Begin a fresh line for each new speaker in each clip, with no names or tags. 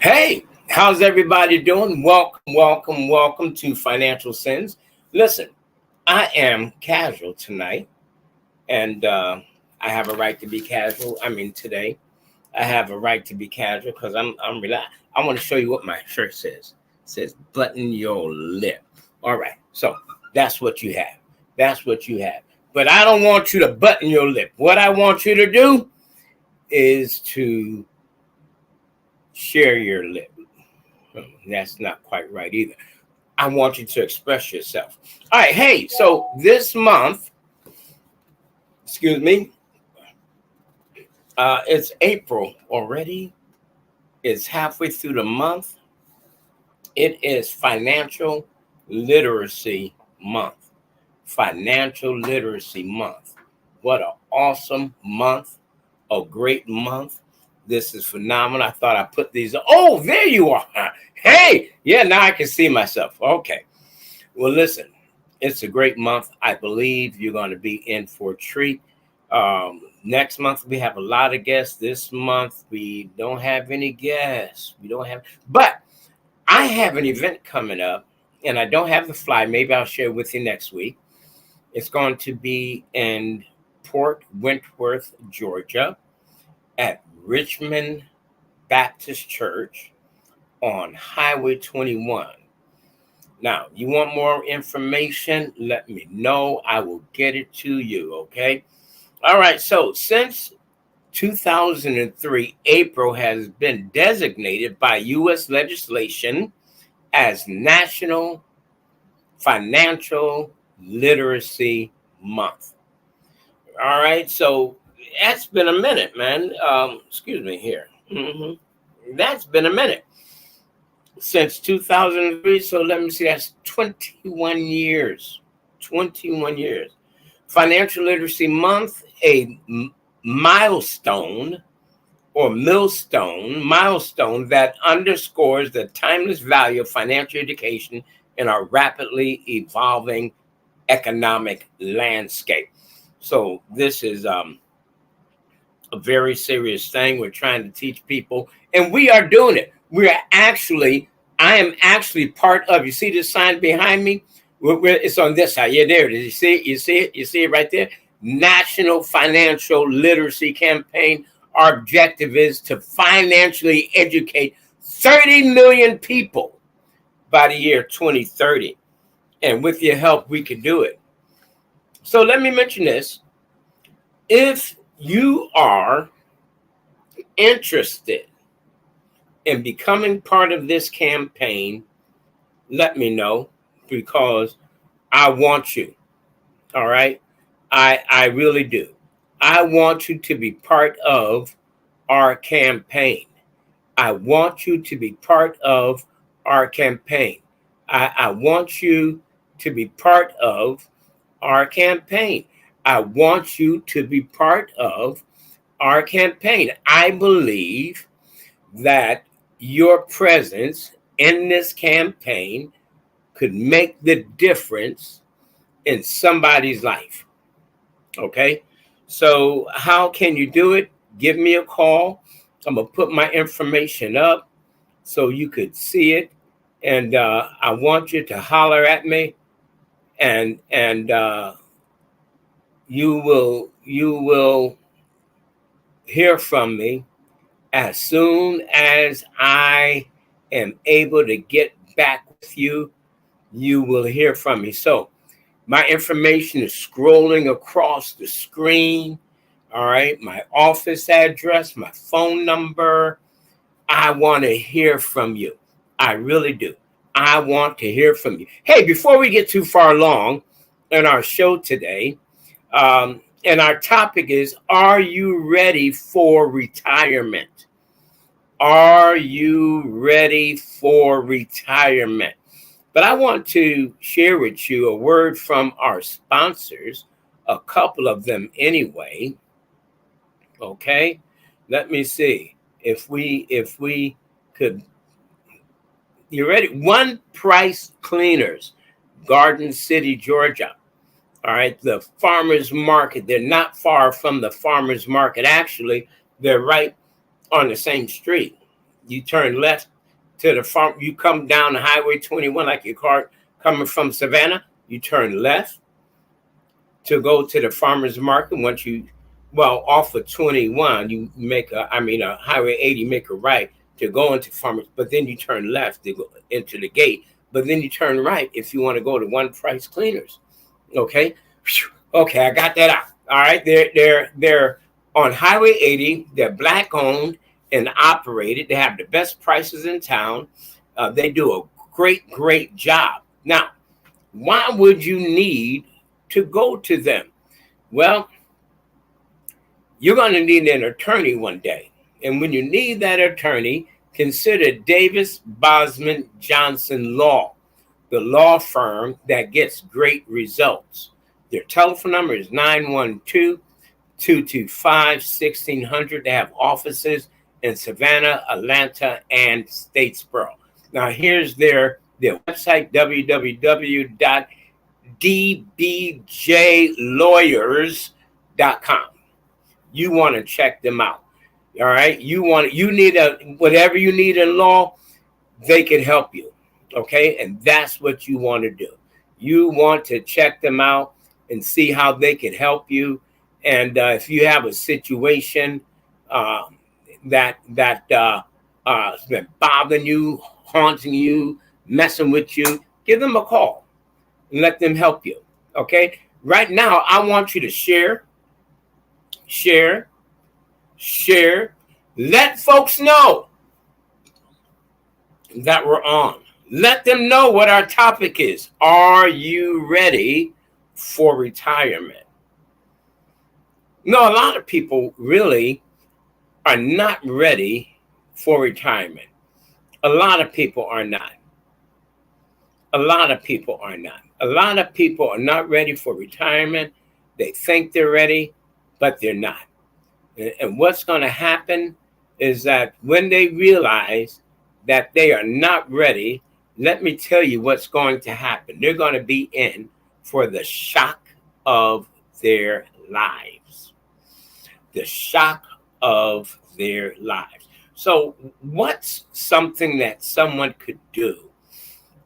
Hey, how's everybody doing? Welcome to Financial Sins. Listen, I am casual tonight, and I have a right to be casual. I mean, today I have a right to be casual because I'm relaxed. I want to show you what my shirt says. It says "button your lip." All right, so that's what you have. That's what you have. But I don't want you to button your lip. What I want you to do is to share your lip. That's not quite right either. I want you to express yourself. All right. Hey, so this month, excuse me, it's April already. It's halfway through the month. It is Financial Literacy Month. Financial Literacy Month. What an awesome month. A great month. This is phenomenal. I thought I put these. Oh, there you are. Hey, yeah, now I can see myself. Okay. Well, listen, it's a great month. I believe you're going to be in for a treat. Next month, we have a lot of guests. This month, we don't have any guests. But I have an event coming up, and I don't have the fly. Maybe I'll share with you next week. It's going to be in Port Wentworth, Georgia, at Richmond Baptist Church on Highway 21. Now, you want more information? Let me know. I will get it to you, okay? All right, so since 2003, April has been designated by U.S. legislation as National Financial Literacy Month. All right, so that's been a minute, man. Excuse me here. That's been a minute since 2003. So let me see, that's 21 years. 21 years. Financial Literacy Month, a milestone or milestone that underscores the timeless value of financial education in our rapidly evolving economic landscape. So this is a very serious thing. We're trying to teach people, and we are doing it. I am actually part of. You see this sign behind me? It's on this side. Yeah, there it is. You see it? You see it? You see it right there? National Financial Literacy Campaign. Our objective is to financially educate 30 million people by the year 2030. And with your help, we can do it. So let me mention this. If you are interested in becoming part of this campaign, let me know, because I want you. All right. I really do. I want you to be part of our campaign. I want you to be part of our campaign. I want you to be part of our campaign. I want you to be part of our campaign. I believe that your presence in this campaign could make the difference in somebody's life. Okay? So, how can you do it? Give me a call. I'm going to put my information up so you could see it. And I want you to holler at me, and you will hear from me as soon as I am able to get back with you. You will hear from me. So my information is scrolling across the screen. All right, my office address, my phone number. I want to hear from you. I really do. I want to hear from you. Hey, before we get too far along in our show today, and our topic is, are you ready for retirement? Are you ready for retirement? But I want to share with you a word from our sponsors, a couple of them anyway. Okay, let me see if we could. You ready? One Price Cleaners, Garden City, Georgia. All right, the farmers market. They're not far from the farmers market. Actually, they're right on the same street. You turn left to the farm. You come down the Highway 21 like your car coming from Savannah. You turn left to go to the farmer's market. Once you, well, off of 21, you make a Highway 80, make a right to go into farmers, but then you turn left to go into the gate. But then you turn right if you want to go to One Price Cleaners. Okay. Okay, I got that out. All right. They're on Highway 80. They're black owned and operated. They have the best prices in town. They do a great job. Now, why would you need to go to them? Well, you're going to need an attorney one day. And when you need that attorney, consider Davis Bosman Johnson Law, the law firm that gets great results. Their telephone number is 912-225-1600. They have offices in Savannah, Atlanta, and Statesboro. Now, here's their website, www.dbjlawyers.com. You want to check them out. All right. You need whatever you need in law, they can help you. Okay. And that's what you want to do. You want to check them out and see how they can help you. And if you have a situation that's been bothering you, haunting you, messing with you, give them a call and let them help you. Okay. Right now, I want you to share. Let folks know that we're on. Let them know what our topic is. Are you ready for retirement? No, a lot of people really are not ready for retirement. A lot of people are not. A lot of people are not. A lot of people are not ready for retirement. They think they're ready, but they're not. And what's going to happen is that when they realize that they are not ready, let me tell you what's going to happen. They're going to be in for the shock of their lives. The shock of their lives. So what's something that someone could do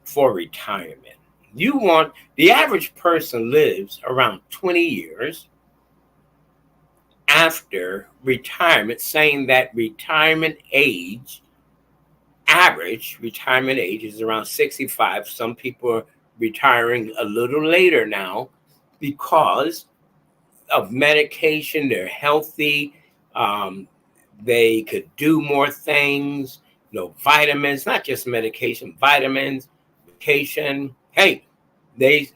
for retirement? The average person lives around 20 years after retirement, saying that average retirement age is around 65. Some people are retiring a little later now because of medication. They're healthy. They could do more things, vitamins, not just medication, vitamins, vacation. Hey, they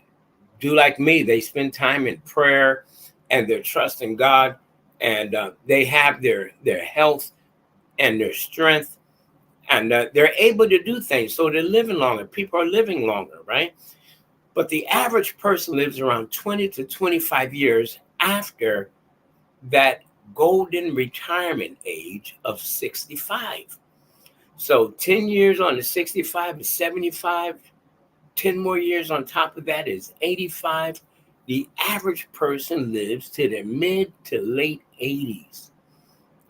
do like me. They spend time in prayer and they're trusting God. And they have their health and their strength, and they're able to do things. So they're living longer. People are living longer, right? But the average person lives around 20 to 25 years after that golden retirement age of 65. So 10 years on the 65 is 75. 10 more years on top of that is 85. The average person lives to their mid to late 80s.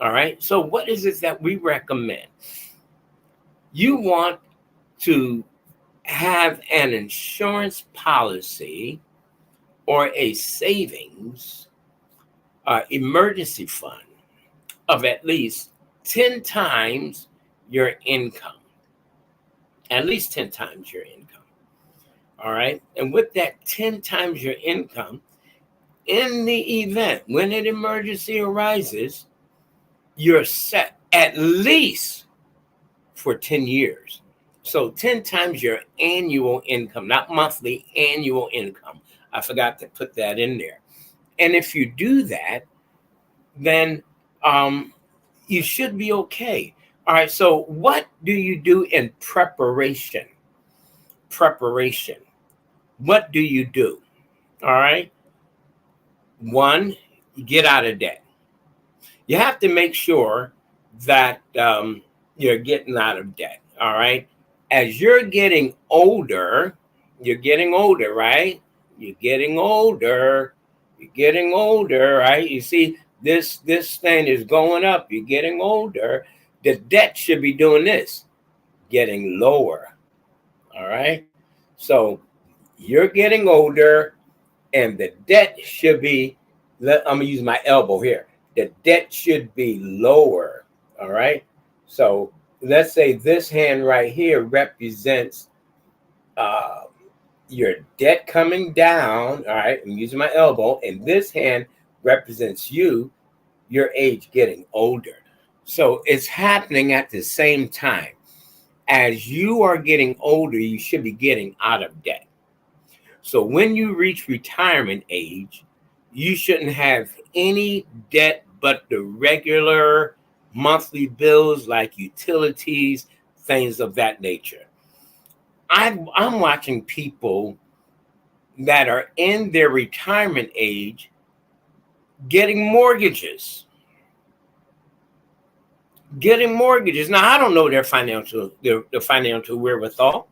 All right. So what is it that we recommend? You want to have an insurance policy or a savings emergency fund of at least 10 times your income. At least 10 times your income. All right. And with that 10 times your income, in the event when an emergency arises, you're set at least for 10 years. So 10 times your annual income, not monthly, annual income. I forgot to put that in there. And if you do that, then you should be okay. All right. So what do you do in preparation? Preparation. What do you do? All right. One, you get out of debt. You have to make sure that you're getting out of debt. All right. As you're getting older, right? You're getting older, right? You see, this thing is going up. You're getting older. The debt should be doing this, getting lower. All right. So you're getting older, and the debt should be, I'm going to use my elbow here. The debt should be lower. All right. So let's say this hand right here represents uh, your debt coming down. All right. I'm using my elbow. And this hand represents you, your age getting older. So it's happening at the same time. As you are getting older, you should be getting out of debt. So when you reach retirement age, you shouldn't have any debt but the regular monthly bills like utilities, things of that nature. I'm watching people that are in their retirement age getting mortgages. Now, I don't know their financial wherewithal,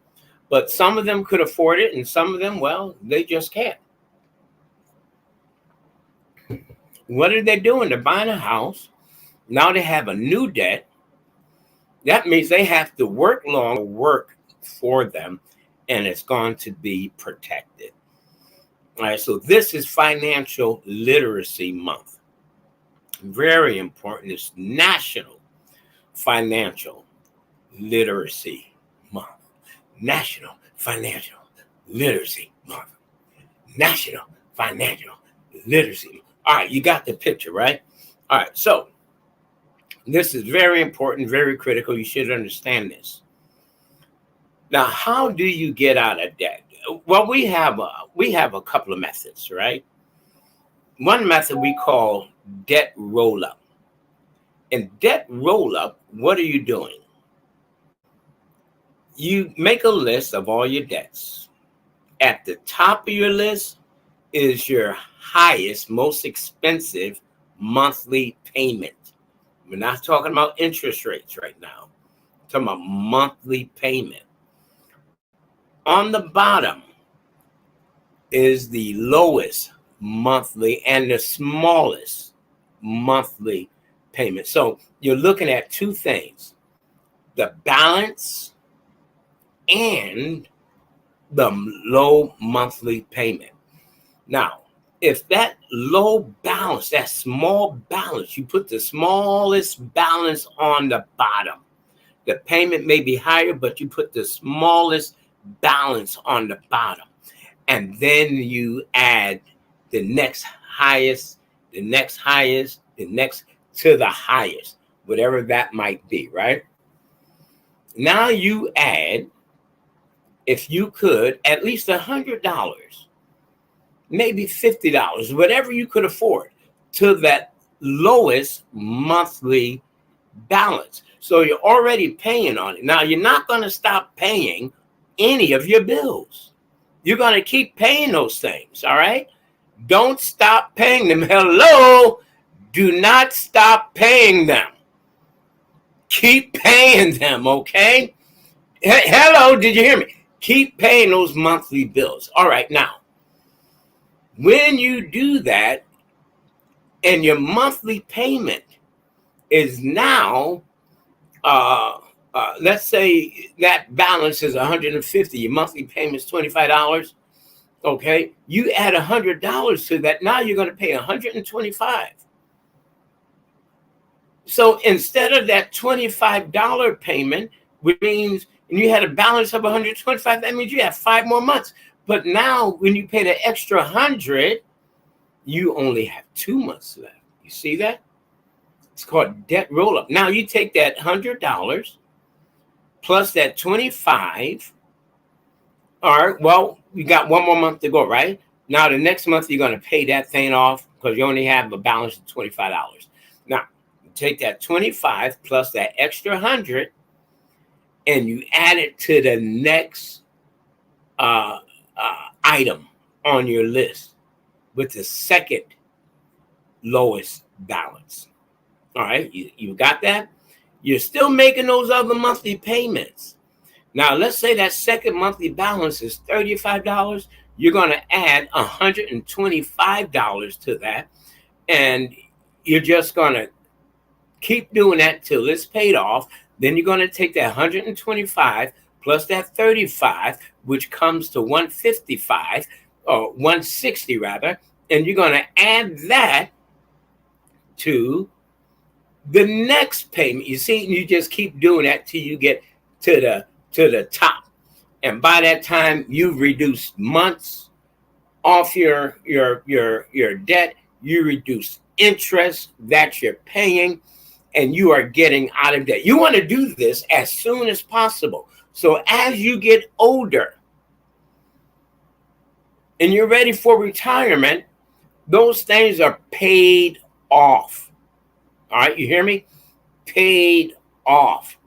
but some of them could afford it, and some of them, well, they just can't. What are they doing? They're buying a house. Now they have a new debt. That means they have to work for them, and it's going to be protected. All right, so this is Financial Literacy Month. Very important. It's National Financial Literacy Month. National Financial Literacy Month. National Financial Literacy Month. All right, you got the picture, right? All right, so this is very important, very critical. You should understand this. Now, how do you get out of debt? Well, we have a couple of methods, right? One method we call debt roll-up. In debt roll-up, what are you doing? You make a list of all your debts. At the top of your list is your highest, most expensive monthly payment. We're not talking about interest rates right now. We're talking about monthly payment. On the bottom is the lowest monthly and the smallest monthly payment. So you're looking at two things: the balance and the low monthly payment. Now, if that low balance, that small balance, you put the smallest balance on the bottom. The payment may be higher, but you put the smallest balance on the bottom. And then you add the next highest, the next highest, the next to the highest, whatever that might be, right? Now you add, if you could, at least $100, maybe $50, whatever you could afford, to that lowest monthly balance. So you're already paying on it. Now, you're not going to stop paying any of your bills. You're going to keep paying those things, all right? Don't stop paying them. Hello? Do not stop paying them. Keep paying them, okay? Hello, did you hear me? Keep paying those monthly bills. All right, now, when you do that, and your monthly payment is now, let's say that balance is $150, your monthly payment is $25. Okay, you add $100 to that. Now you're going to pay $125. So instead of that $25 payment, which means, and you had a balance of $125, that means you have 5 more months. But now when you pay the extra $100, you only have 2 months left. You see that? It's called debt roll-up. Now you take that $100 plus that $25. All right, well, you got 1 more month to go, right? Now the next month you're going to pay that thing off because you only have a balance of $25. Now, you take that 25 plus that extra 100 and you add it to the next item on your list with the second lowest balance. All right, you got that? You're still making those other monthly payments. Now, let's say that second monthly balance is $35. You're going to add $125 to that, and you're just going to Keep doing that till it's paid off. Then you're going to take that 125 plus that 35, which comes to 155 or 160 rather, and you're going to add that to the next payment. You see, you just keep doing that till you get to the top. And by that time, you've reduced months off your debt. You reduce interest that you're paying, and you are getting out of debt. You want to do this as soon as possible. So as you get older and you're ready for retirement, those things are paid off. All right, you hear me? Paid off.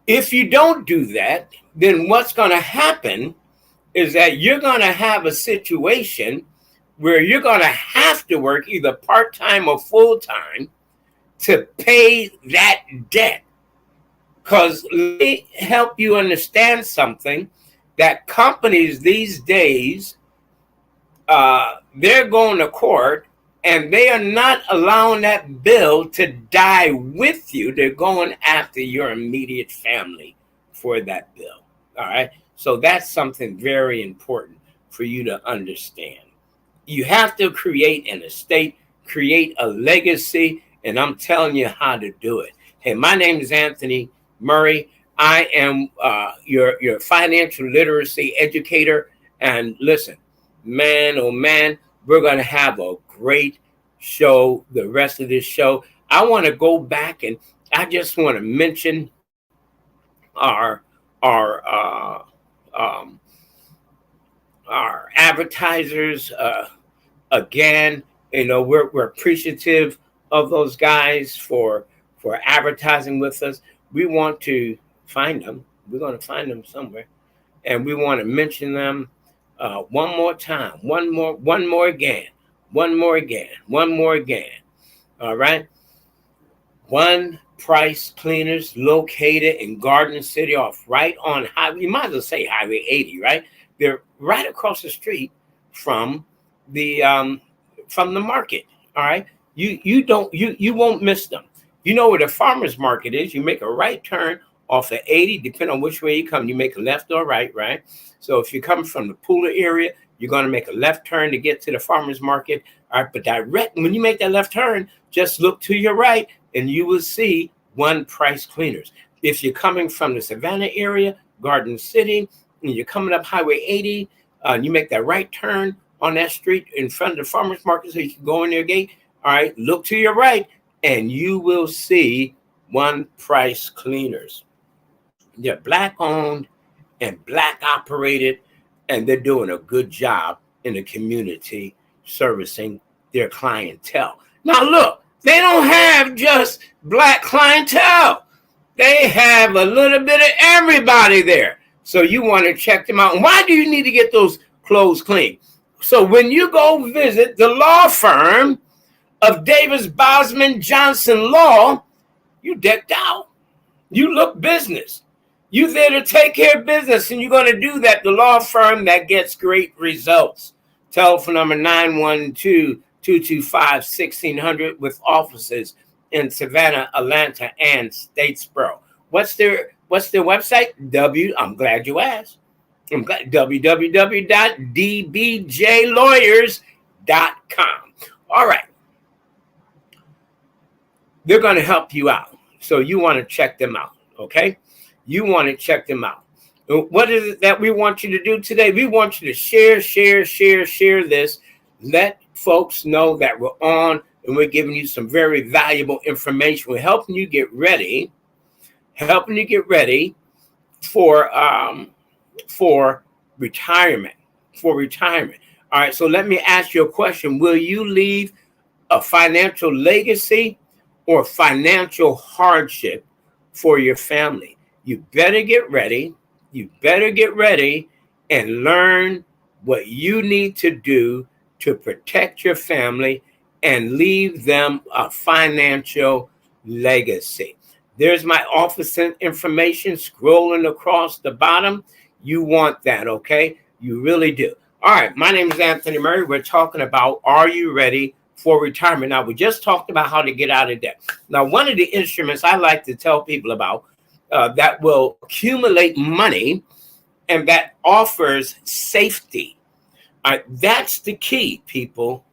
If you don't do that, then what's going to happen is that you're going to have a situation where you're going to have to work either part-time or full-time to pay that debt. Because let me help you understand something, that companies these days, they're going to court and they are not allowing that bill to die with you. They're going after your immediate family for that bill. All right. So that's something very important for you to understand. You have to create an estate, create a legacy, and I'm telling you how to do it. Hey, my name is Anthony Murray. I am your financial literacy educator. And listen, man, oh man, we're going to have a great show, the rest of this show. I want to go back and I just want to mention our advertisers again. You know, we're appreciative of those guys for advertising with us. We want to find them. We're going to find them somewhere, and we want to mention them one more time, one more again. All right. One Price Cleaners, located in Garden City, off right on highway. You might as well say Highway 80, right? They're right across the street from the market. All right. You won't miss them. You know where the farmers market is. You make a right turn off the 80, depending on which way you come. You make a left or right, right? So if you come from the Pooler area, you're going to make a left turn to get to the farmers market. All right, but when you make that left turn, just look to your right and you will see One Price Cleaners. If you're coming from the Savannah area, Garden City, and you're coming up Highway 80, you make that right turn on that street in front of the farmers market so you can go in their gate. All right, look to your right and you will see One Price Cleaners. They're Black owned and Black operated, and they're doing a good job in the community servicing their clientele. Now look, they don't have just Black clientele. They have a little bit of everybody there. So you want to check them out. And why do you need to get those clothes clean? So when you go visit the law firm of Davis Bosman Johnson Law, you decked out. You look business. You're there to take care of business, and you're going to do that. The law firm that gets great results. Telephone number 912-225-1600 with offices in Savannah, Atlanta, and Statesboro. What's their website? I'm glad you asked. www.dbjlawyers.com. All right. They're going to help you out. So you want to check them out, okay? You want to check them out. What is it that we want you to do today? We want you to share this. Let folks know that we're on and we're giving you some very valuable information. We're helping you get ready for retirement. All right, so let me ask you a question. Will you leave a financial legacy or financial hardship for your family? You better get ready. And learn what you need to do to protect your family and leave them a financial legacy. There's my office information scrolling across the bottom. You want that, okay? You really do. All right, my name is Anthony Murray. We're talking about, are you ready for retirement. Now, we just talked about how to get out of debt. Now, one of the instruments I like to tell people about that will accumulate money and that offers safety. All right, that's the key, people.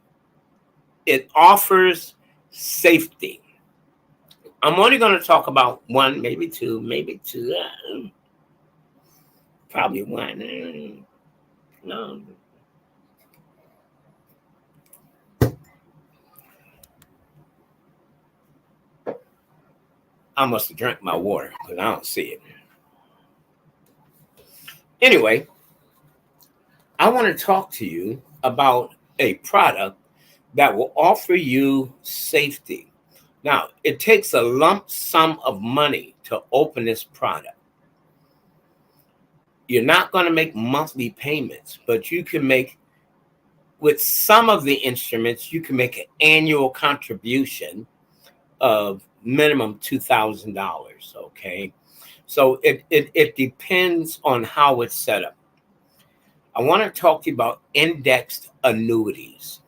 It offers safety. I'm only going to talk about one, maybe two, probably one. No. I must have drank my water because I don't see it. Anyway, I want to talk to you about a product that will offer you safety. Now, it takes a lump sum of money to open this product. You're not going to make monthly payments, but you can make, with some of the instruments, you can make an annual contribution of minimum $2,000. Okay. So it depends on how it's set up. I want to talk to you about indexed annuities.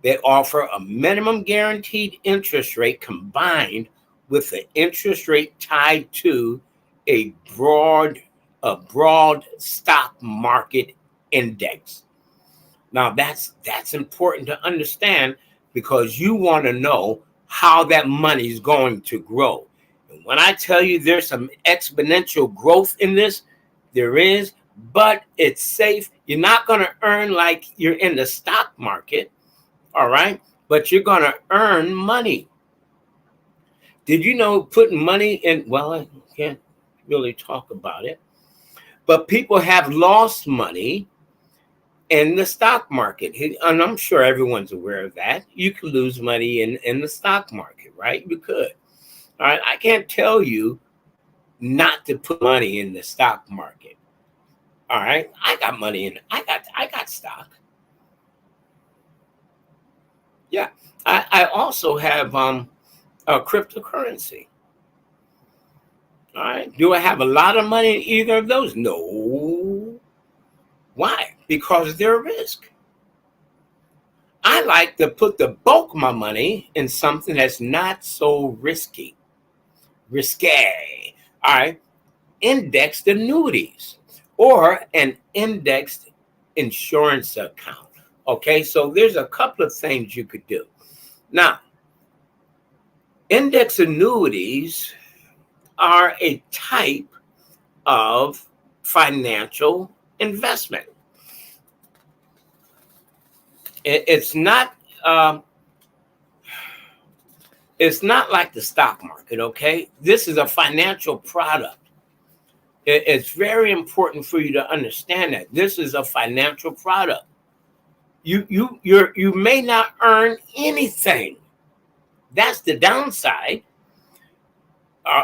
They offer a minimum guaranteed interest rate combined with the interest rate tied to a broad stock market index. Now that's important to understand because you want to know how that money is going to grow. And when I tell you there's some exponential growth in this, there is, but it's safe. You're not going to earn like you're in the stock market, all right? But you're going to earn money. Did you know putting money in, well, I can't really talk about it, but people have lost money in the stock market. And I'm sure everyone's aware of that. You could lose money in the stock market, right? You could. All right. I can't tell you not to put money in the stock market. All right. I got money in it. I got stock. Yeah. I also have a cryptocurrency. All right. Do I have a lot of money in either of those? No. Why? Because they're a risk. I like to put the bulk of my money in something that's not so risky. Risque. All right. Indexed annuities or an indexed insurance account. Okay. So there's a couple of things you could do. Now, index annuities are a type of financial investment. It's not like the stock market, okay? This is a financial product. It's very important for you to understand that this is a financial product. You may not earn anything. That's the downside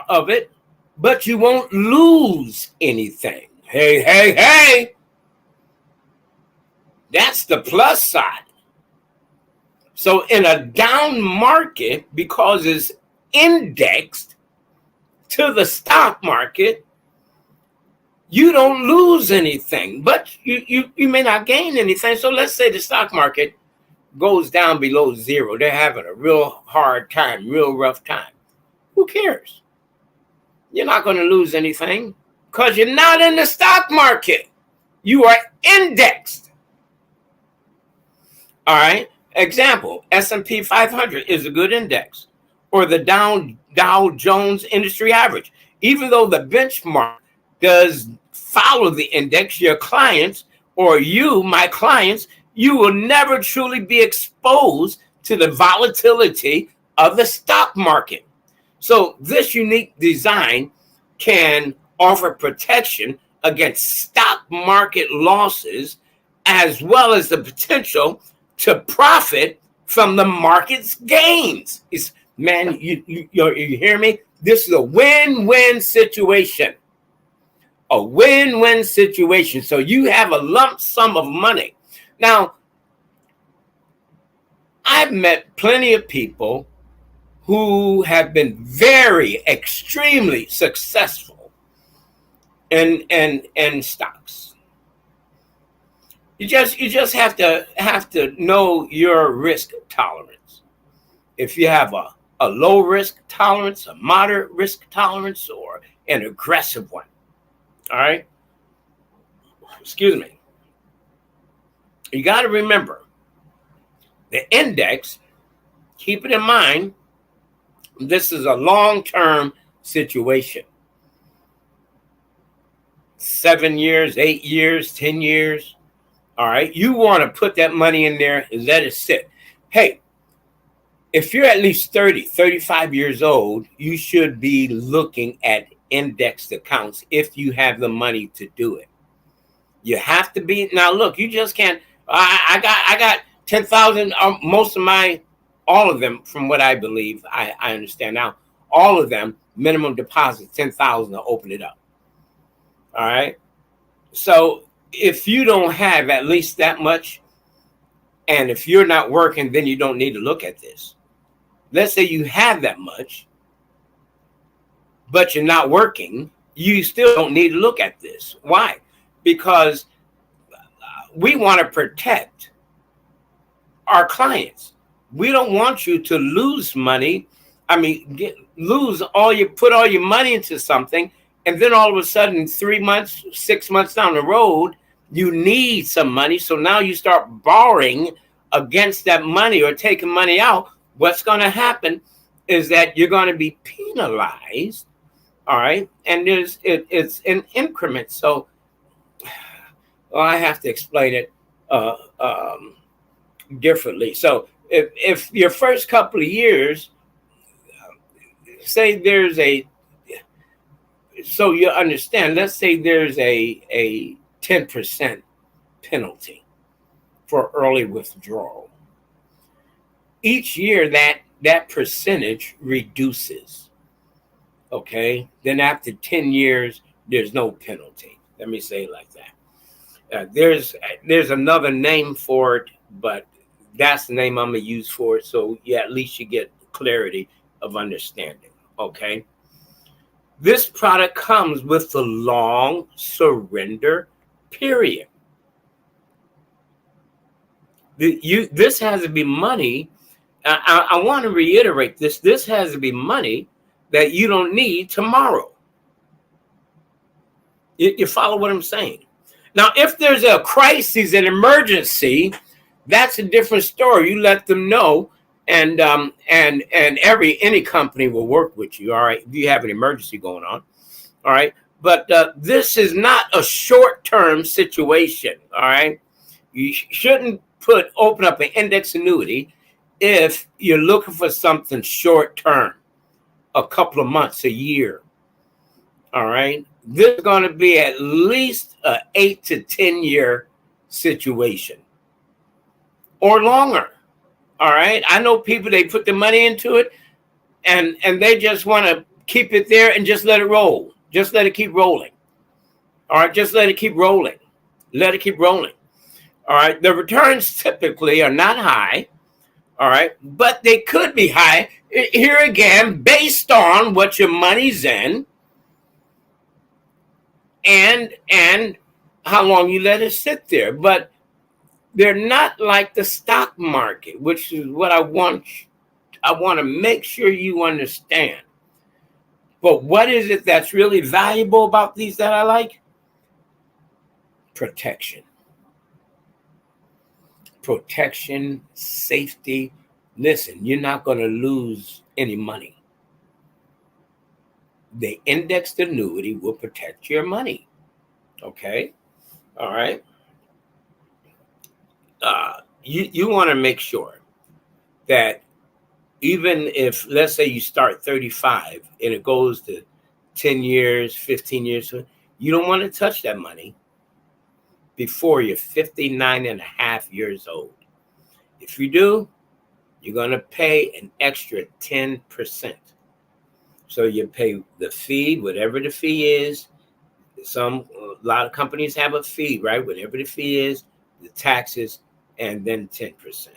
of it, but you won't lose anything. Hey. That's the plus side. So in a down market, because it's indexed to the stock market, you don't lose anything, but you may not gain anything. So let's say the stock market goes down below zero. They're having a real hard time, real rough time. Who cares? You're not going to lose anything because you're not in the stock market. You are indexed. All right. Example, S&P 500 is a good index, or the Dow Jones Industry Average. Even though the benchmark does follow the index, your clients or you, my clients, you will never truly be exposed to the volatility of the stock market. So this unique design can offer protection against stock market losses, as well as the potential to profit from the market's gains. Man, you hear me? This is a win-win situation. A win-win situation. So you have a lump sum of money. Now, I've met plenty of people who have been very, extremely successful in stocks. You just have to know your risk tolerance. If you have a low risk tolerance, a moderate risk tolerance, or an aggressive one. All right. Excuse me. You got to remember the index, keep it in mind, this is a long-term situation. 7 years, 8 years, 10 years. All right. You want to put that money in there and let it sit. Hey, if you're at least 30, 35 years old, you should be looking at indexed accounts if you have the money to do it. You have to be. Now, look, you just can't. I got 10,000. Most of all of them, from what I believe, I understand now, all of them minimum deposit 10,000 to open it up. All right. So if you don't have at least that much, and if you're not working, then you don't need to look at this. Let's say you have that much, but you're not working, you still don't need to look at this. Why? Because we want to protect our clients. We don't want you to lose money. I mean, put all your money into something, and then all of a sudden, 3 months, 6 months down the road, you need some money. So now you start borrowing against that money or taking money out. What's going to happen is that you're going to be penalized. All right. And it's an increment. So I have to explain it differently. So if your first couple of years, say there's so you understand, let's say there's a 10% penalty for early withdrawal. Each year that percentage reduces. Okay. Then after 10 years, there's no penalty. Let me say it like that. There's another name for it, but that's the name I'm gonna use for it. So yeah, at least you get clarity of understanding. Okay. This product comes with the long surrender period. This has to be money. I want to reiterate this. This has to be money that you don't need tomorrow. You follow what I'm saying? Now, if there's a crisis, an emergency, that's a different story. You let them know, and any company will work with you. All right, if you have an emergency going on, all right. But this is not a short-term situation. All right, you shouldn't open up an index annuity if you're looking for something short-term, a couple of months, a year. All right. This is going to be at least an 8 to 10 year situation or longer. All right. I know people, they put the money into it and they just want to keep it there and just let it roll. Just let it keep rolling. All right. Just let it keep rolling. Let it keep rolling. All right. The returns typically are not high. All right. But they could be high. Here again, based on what your money's in. And how long you let it sit there. But they're not like the stock market, which is what I want to make sure you understand. But what is it that's really valuable about these that I like? Protection. Protection, safety. Listen, you're not going to lose any money. The indexed annuity will protect your money. Okay. All right. You want to make sure that even if, let's say you start 35 and it goes to 10 years, 15 years, you don't want to touch that money before you're 59 and a half years old. If you do, you're going to pay an extra 10%. So you pay the fee, whatever the fee is. A lot of companies have a fee, right? Whatever the fee is, the taxes, and then 10%.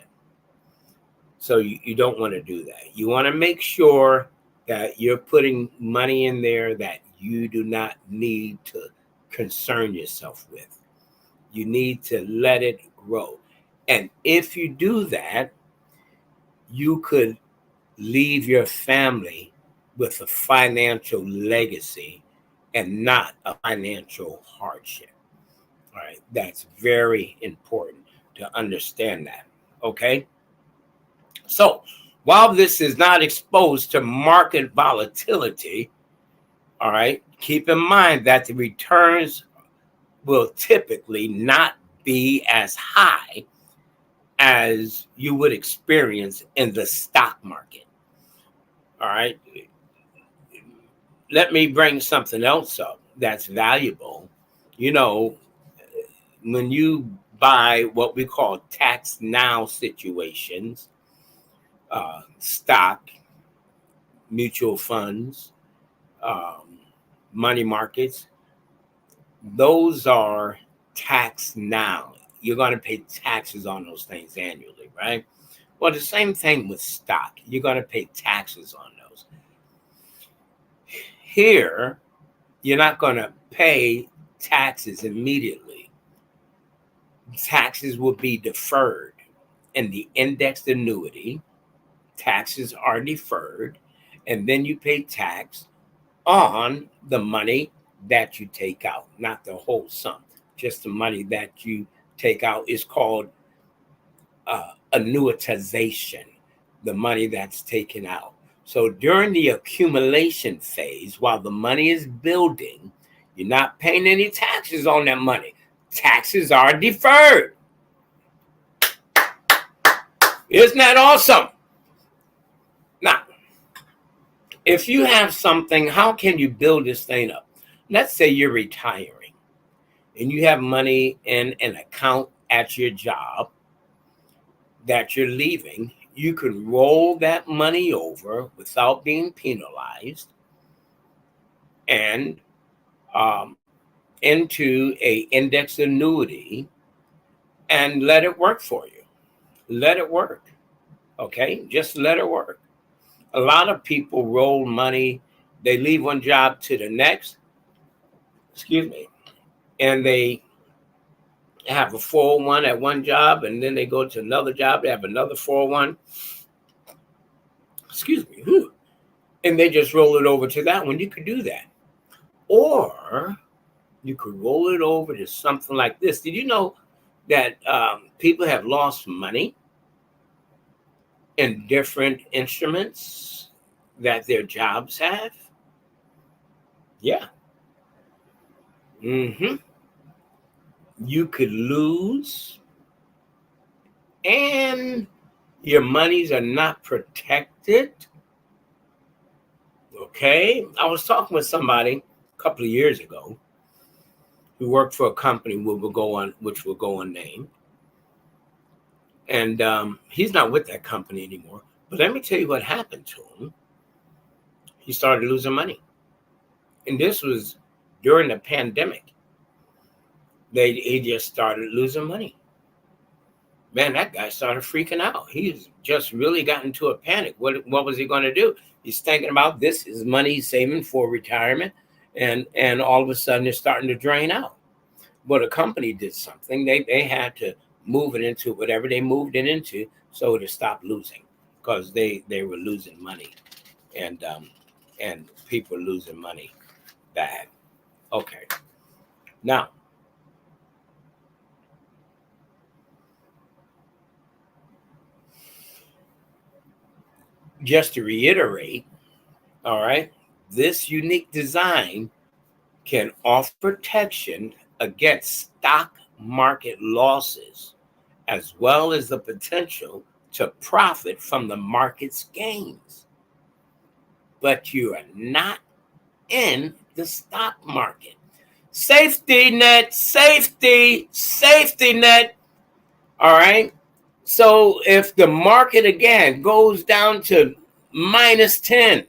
So you don't want to do that. You want to make sure that you're putting money in there that you do not need to concern yourself with. You need to let it grow. And if you do that, you could leave your family with a financial legacy and not a financial hardship. All right. That's very important to understand that. Okay. So while this is not exposed to market volatility, all right, keep in mind that the returns will typically not be as high as you would experience in the stock market. All right. Let me bring something else up that's valuable. You know, when you buy what we call tax now situations, stock, mutual funds, um, money markets, those are tax now. You're going to pay taxes on those things annually, right? Well, the same thing with stock. You're going to pay taxes on those. Here, you're not going to pay taxes immediately. Taxes will be deferred. In the indexed annuity, taxes are deferred, and then you pay tax on the money that you take out, not the whole sum. Just the money that you take out is called annuitization, the money that's taken out. So during the accumulation phase, while the money is building, you're not paying any taxes on that money. Taxes are deferred. Isn't that awesome? Now, if you have something, how can you build this thing up? Let's say you're retiring and you have money in an account at your job that you're leaving. You can roll that money over without being penalized and into a index annuity and let it work for you. Let it work. Okay, just let it work. A lot of people roll money, they leave one job to the next, excuse me, and they have a 401 at one job, and then they go to another job, they have another 401, excuse me, and they just roll it over to that one. You could do that. Or you could roll it over to something like this. Did you know that people have lost money in different instruments that their jobs have? Yeah. You could lose, and your monies are not protected. Okay. I was talking with somebody a couple of years ago who worked for a company which will go unnamed. And he's not with that company anymore. But let me tell you what happened to him. He started losing money. And this was during the pandemic. He just started losing money. Man, that guy started freaking out. He's just really got into a panic. What was he going to do? He's thinking about this is money he's saving for retirement. And all of a sudden it's starting to drain out. But the company did something. They had to move it into whatever they moved it into so to stop losing, because they were losing money, and people losing money bad. Okay. Now, just to reiterate, all right, this unique design can offer protection against stock market losses, as well as the potential to profit from the market's gains. But you are not in the stock market. Safety net, safety net. All right. So if the market again goes down to -10,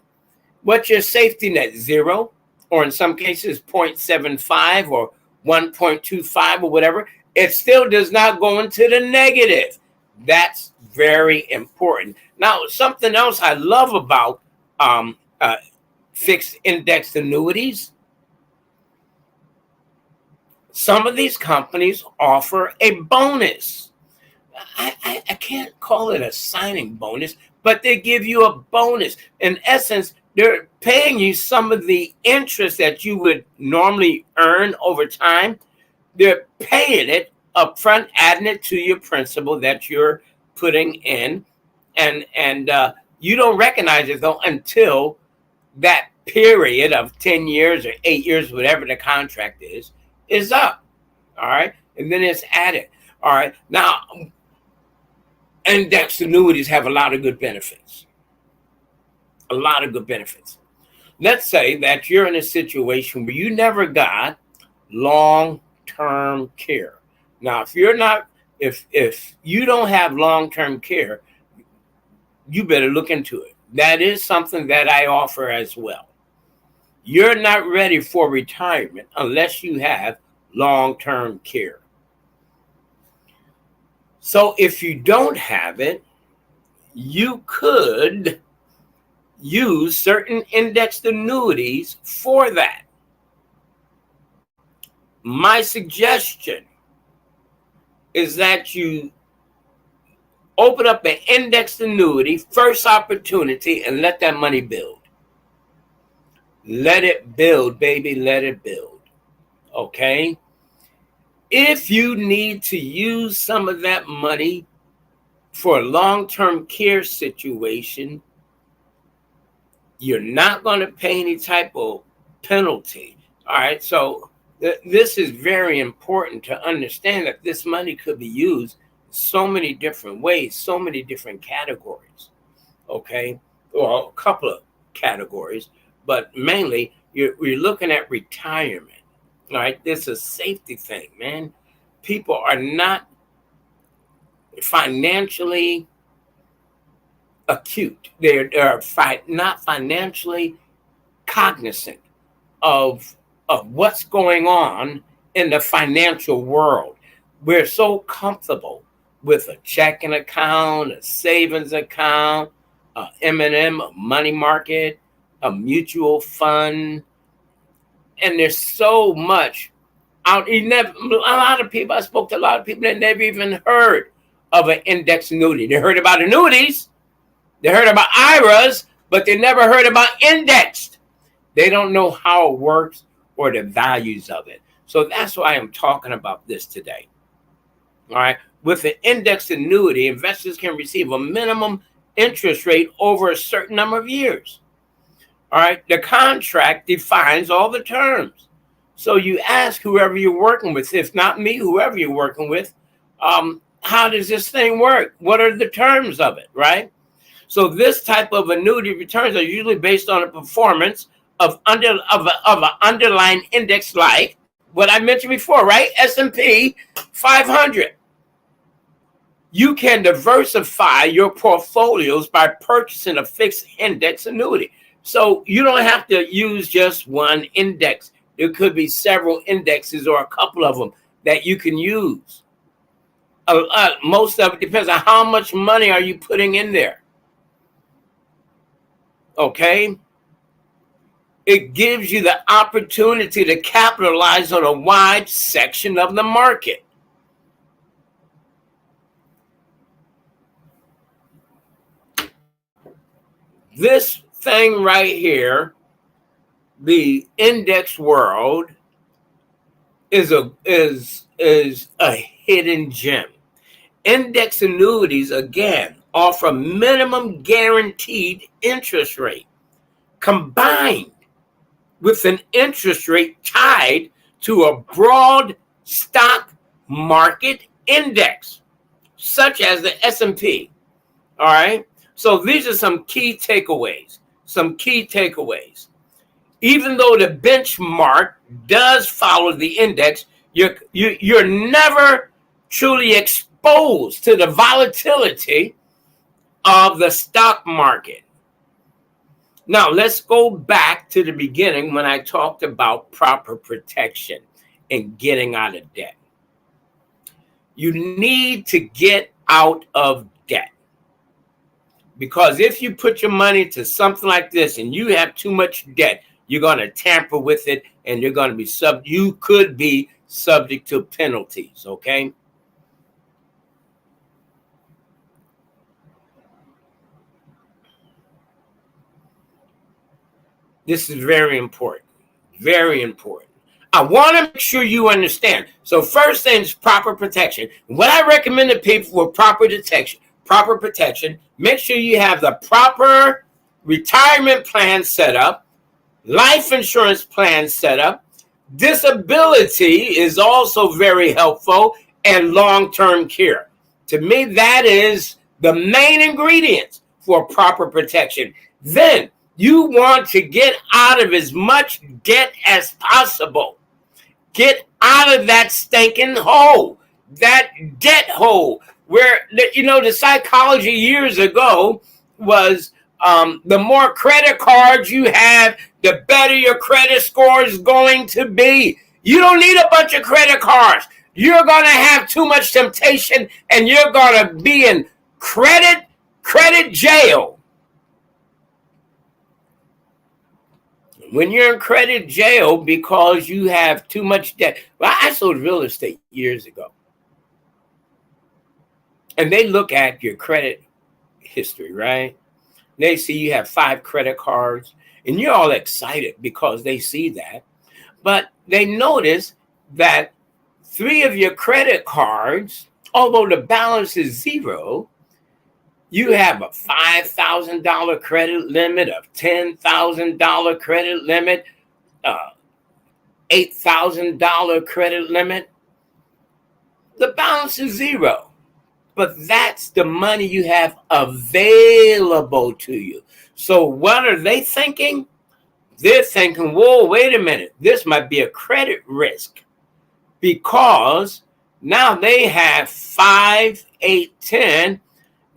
what's your safety net? 0, or in some cases 0.75 or 1.25 or whatever. It still does not go into the negative. That's very important. Now, something else I love about fixed indexed annuities, Some of these companies offer a bonus. I can't call it a signing bonus, but they give you a bonus. In essence, they're paying you some of the interest that you would normally earn over time. They're paying it upfront, adding it to your principal that you're putting in, and you don't recognize it though until that period of 10 years or 8 years, whatever the contract is up. All right, and then it's added. All right, now index annuities have a lot of good benefits. A lot of good benefits. Let's say that you're in a situation where you never got long-term care. Now, if you don't have long-term care, you better look into it. That is something that I offer as well. You're not ready for retirement unless you have long-term care. So if you don't have it, you could use certain indexed annuities for that. My suggestion is that you open up an indexed annuity, first opportunity, and let that money build. Let it build, baby, let it build. Okay? If you need to use some of that money for a long-term care situation, you're not going to pay any type of penalty. All right, so this is very important to understand that this money could be used so many different ways, so many different categories, okay? Or a couple of categories, but mainly we're looking at retirement. All right, this is a safety thing, man. People are not financially acute. They're not financially cognizant of what's going on in the financial world. We're so comfortable with a checking account, a savings account, a M&M, a money market, a mutual fund, and there's so much out. A lot of people, I spoke to a lot of people that never even heard of an index annuity. They heard about annuities, they heard about IRAs, but they never heard about indexed. They don't know how it works or the values of it. So that's why I'm talking about this today. All right. With an indexed annuity, investors can receive a minimum interest rate over a certain number of years. All right. The contract defines all the terms. So you ask whoever you're working with, if not me, whoever you're working with, how does this thing work? What are the terms of it? Right. So this type of annuity returns are usually based on the performance of an underlying index, like what I mentioned before, right? S&P 500. You can diversify your portfolios by purchasing a fixed index annuity. So you don't have to use just one index. There could be several indexes or a couple of them that you can use. Most of it depends on how much money are you putting in there. Okay? It gives you the opportunity to capitalize on a wide section of the market. This thing right here, the index world, is a hidden gem. Index annuities, again, offer minimum guaranteed interest rate combined with an interest rate tied to a broad stock market index, such as the S&P. All right. So these are some key takeaways. Even though the benchmark does follow the index, you're never truly exposed to the volatility of the stock market. Now, let's go back to the beginning when I talked about proper protection and getting out of debt. You need to get out of debt. Because if you put your money to something like this and you have too much debt, you're going to tamper with it and you're going to be you could be subject to penalties, okay? This is very important. Very important. I want to make sure you understand. So first thing is proper protection. What I recommend to people for proper protection, make sure you have the proper retirement plan set up, life insurance plan set up. Disability is also very helpful, and long-term care. To me, that is the main ingredients for proper protection. Then you want to get out of as much debt as possible. Get out of that stinking hole, that debt hole, where, the psychology years ago was the more credit cards you have, the better your credit score is going to be. You don't need a bunch of credit cards. You're going to have too much temptation, and you're going to be in credit jail. When you're in credit jail because you have too much debt. Well, I sold real estate years ago. And they look at your credit history, right? They see you have 5 credit cards, and you're all excited because they see that. But they notice that 3 of your credit cards, although the balance is 0, you have a $5,000 credit limit, a $10,000 credit limit, $8,000 credit limit. The balance is 0, but that's the money you have available to you. So what are they thinking? They're thinking, whoa, wait a minute. This might be a credit risk, because now they have 5, 8, 10.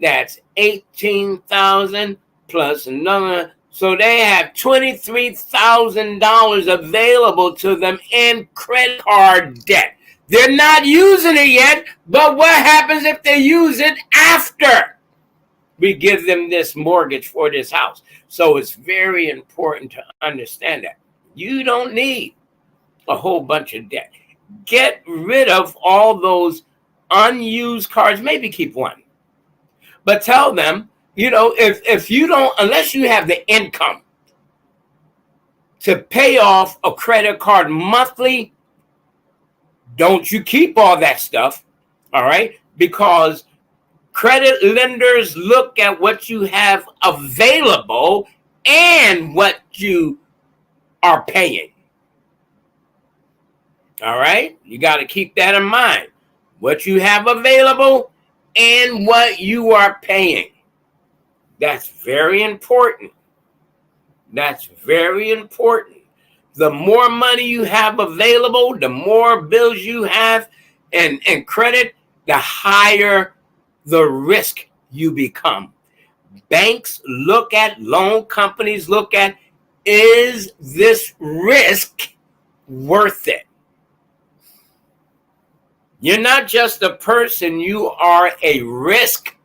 That's 18,000 plus another. So they have $23,000 available to them in credit card debt. They're not using it yet, but what happens if they use it after we give them this mortgage for this house? So it's very important to understand that. You don't need a whole bunch of debt. Get rid of all those unused cards. Maybe keep one. But tell them, if you don't, unless you have the income to pay off a credit card monthly, don't you keep all that stuff, all right? Because credit lenders look at what you have available and what you are paying, all right? You got to keep that in mind. What you have available and what you are paying. That's very important. That's very important. The more money you have available, the more bills you have and credit, the higher the risk you become. Banks look at, loan companies look at, is this risk worth it? You're not just a person, you are a risk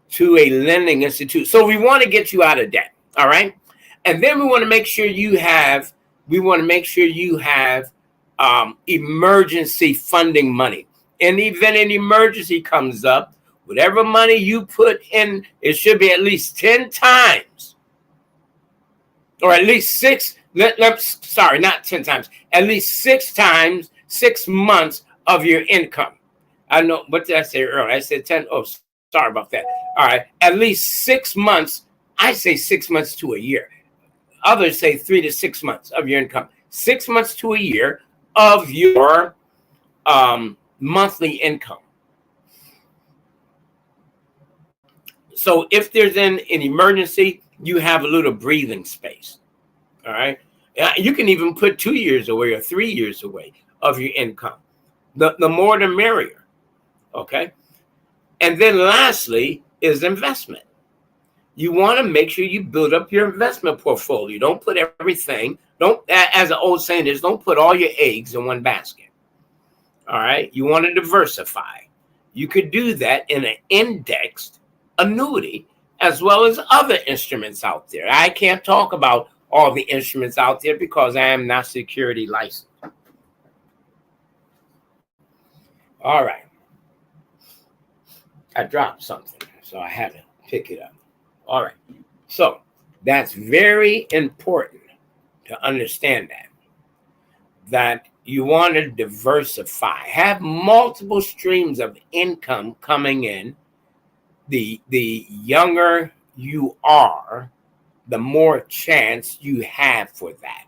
to a lending institute. So we want to get you out of debt, all right? And then we want to make sure you have emergency funding money. In the event an emergency comes up, whatever money you put in, it should be at least 10 times, or at least 6, not 10 times, at least 6 times, 6 months of your income. I know, what did I say earlier? I said 10. Oh, sorry about that. All right. At least 6 months. I say 6 months to a year. Others say 3 to 6 months of your income. 6 months to a year of your monthly income. So if there's an emergency, you have a little breathing space. All right. You can even put 2 years away or 3 years away of your income. The more the merrier, okay? And then lastly is investment. You want to make sure you build up your investment portfolio. Don't put everything, as an old saying is, don't put all your eggs in one basket, all right? You want to diversify. You could do that in an indexed annuity as well as other instruments out there. I can't talk about all the instruments out there because I am not security licensed. All right. I dropped something, so I had to pick it up. All right. So that's very important to understand that you want to diversify, have multiple streams of income coming in. The younger you are, the more chance you have for that.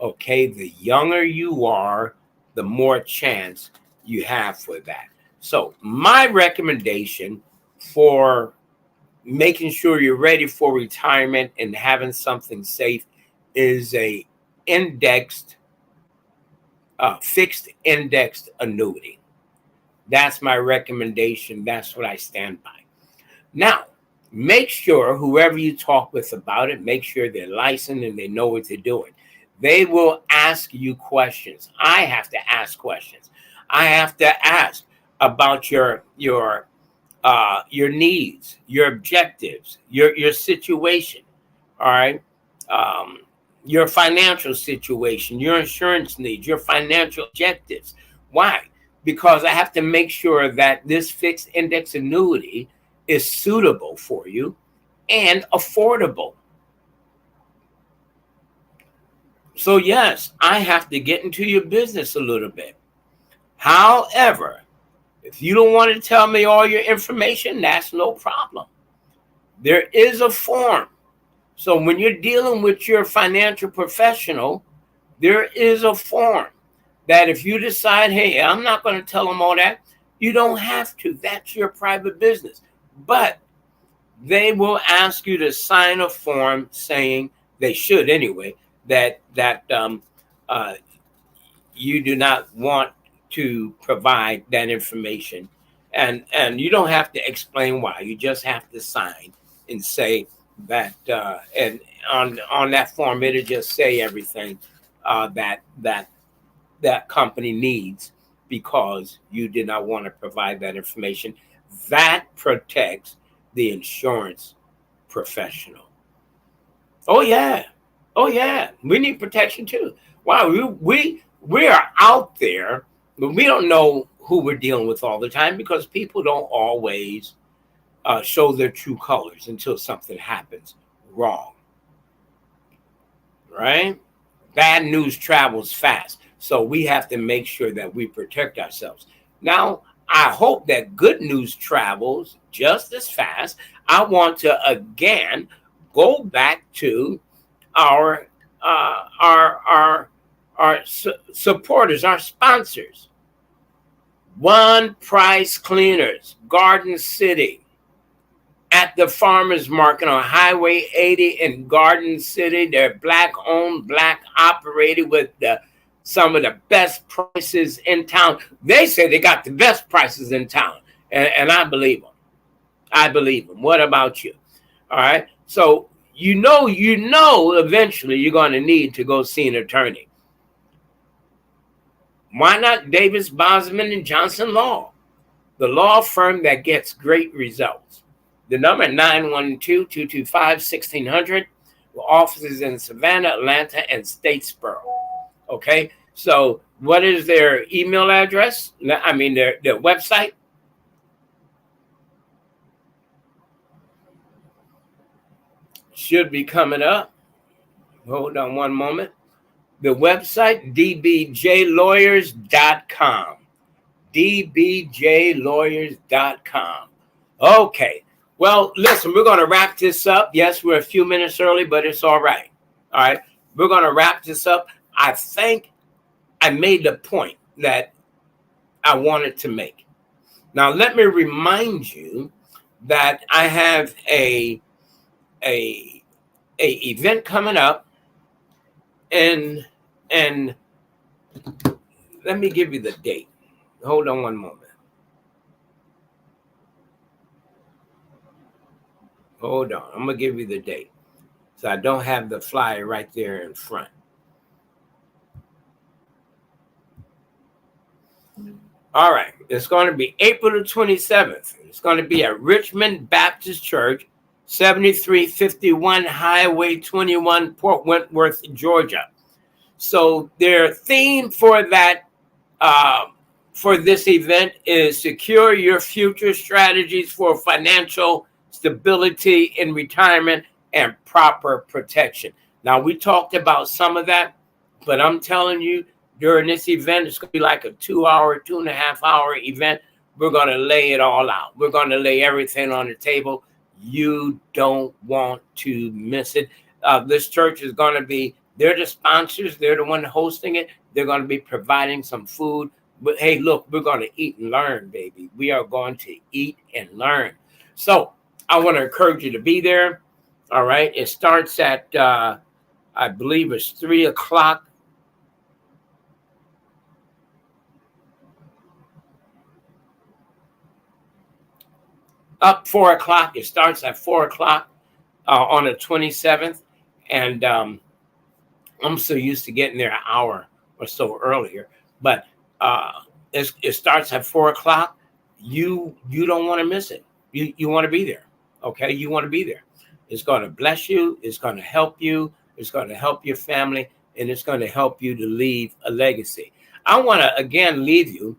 Okay, the younger you are, the more chance you have for that. So my recommendation for making sure you're ready for retirement and having something safe is a indexed, fixed indexed annuity. That's my recommendation. That's what I stand by. Now, make sure whoever you talk with about it, make sure they're licensed and they know what they're doing. They will ask you questions. I have to ask questions. I have to ask about your needs, your objectives, your situation. All right. Your financial situation, your insurance needs, your financial objectives. Why? Because I have to make sure that this fixed index annuity is suitable for you and affordable. So yes, I have to get into your business a little bit. However, if you don't want to tell me all your information, that's no problem. There is a form. So when you're dealing with your financial professional, there is a form that if you decide, hey, I'm not going to tell them all that, you don't have to. That's your private business. But they will ask you to sign a form saying, they should anyway, that you do not want to provide that information. And you don't have to explain why. You just have to sign and say that, and on that form, it'll just say everything that company needs because you did not want to provide that information. That protects the insurance professional. Oh yeah. Oh yeah. We need protection too. Wow, we are out there, but we don't know who we're dealing with all the time because people don't always show their true colors until something happens wrong. Right? Bad news travels fast. So we have to make sure that we protect ourselves. Now, I hope that good news travels just as fast. I want to again go back to our supporters, our sponsors. One Price Cleaners, Garden City, at the farmers market on Highway 80 in Garden City. They're Black owned, Black operated with some of the best prices in town. They say they got the best prices in town, and I believe them. I believe them. What about you? All right. So you know, eventually you're going to need to go see an attorney. Why not Davis, Bosman, and Johnson Law, the law firm that gets great results? The number 912-225-1600. Offices in Savannah, Atlanta, and Statesboro. Okay, so what is their email address? I mean, their website. Should be coming up. Hold on one moment. The website, dbjlawyers.com. dbjlawyers.com. Okay. Well, listen, we're going to wrap this up. Yes, we're a few minutes early, but it's all right. All right. We're going to wrap this up. I think I made the point that I wanted to make. Now, let me remind you that I have a event coming up, and let me give you the date. Hold on one moment. Hold on. I'm going to give you the date. So I don't have the flyer right there in front. All right. It's going to be April the 27th. It's going to be at Richmond Baptist Church, 7351 Highway 21, Port Wentworth, Georgia. So their theme for that for this event is secure your future strategies for financial stability in retirement and proper protection. Now, we talked about some of that, but I'm telling you, during this event, it's going to be like a 2.5 hour event. We're going to lay it all out. We're going to lay everything on the table. You don't want to miss it. This church is going to be, they're the sponsors. They're the one hosting it. They're going to be providing some food. But hey, look, we're going to eat and learn, baby. We are going to eat and learn. So I want to encourage you to be there. All right. It starts at, I believe it's 3 o'clock. Up 4 o'clock. It starts at 4 o'clock on the 27th. And I'm so used to getting there an hour or so earlier. But it starts at 4 o'clock. You don't want to miss it. You want to be there. Okay, you want to be there. It's going to bless you. It's going to help you. It's going to help your family, and it's going to help you to leave a legacy. I want to again leave you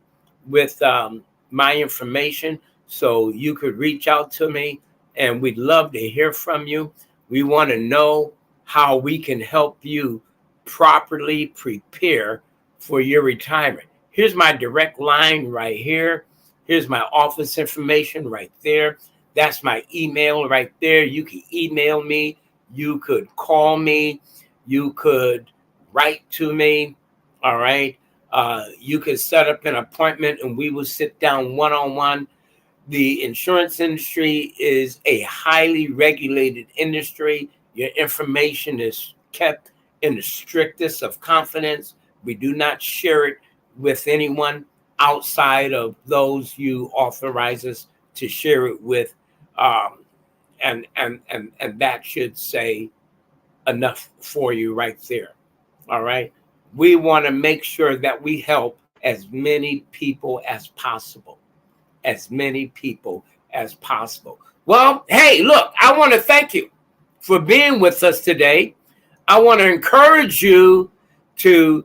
with my information so you could reach out to me, and we'd love to hear from you. We want to know how we can help you properly prepare for your retirement. Here's my direct line right here. Here's my office information right there. That's my email right there. You can email me. You could call me. You could write to me. All right. You could set up an appointment and we will sit down one-on-one. The insurance industry is a highly regulated industry. Your information is kept in the strictest of confidence. We do not share it with anyone outside of those you authorize us to share it with. And that should say enough for you right there. All right. We want to make sure that we help as many people as possible. As many people as possible. Well, hey, look, I want to thank you for being with us today. I want to encourage you to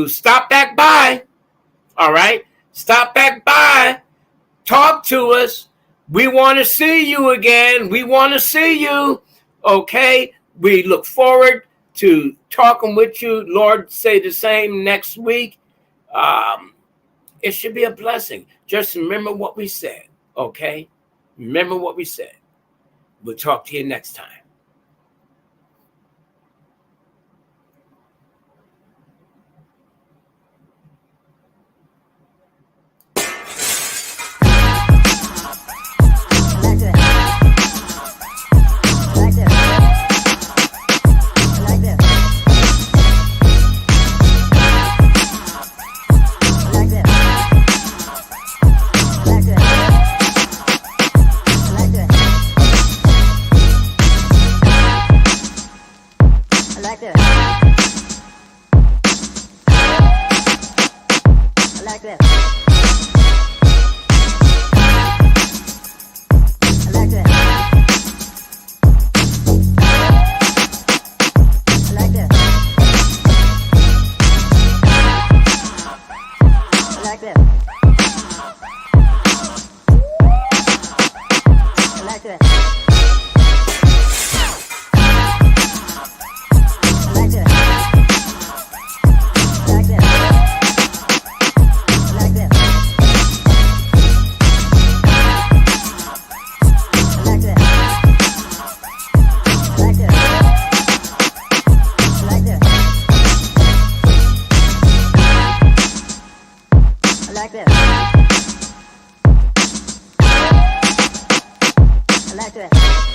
stop back by. All right. Stop back by. Talk to us. We want to see you again. We want to see you. Okay. We look forward to talking with you. Lord, say the same next week. It should be a blessing. Just remember what we said. Okay. Remember what we said. We'll talk to you next time.
I like that.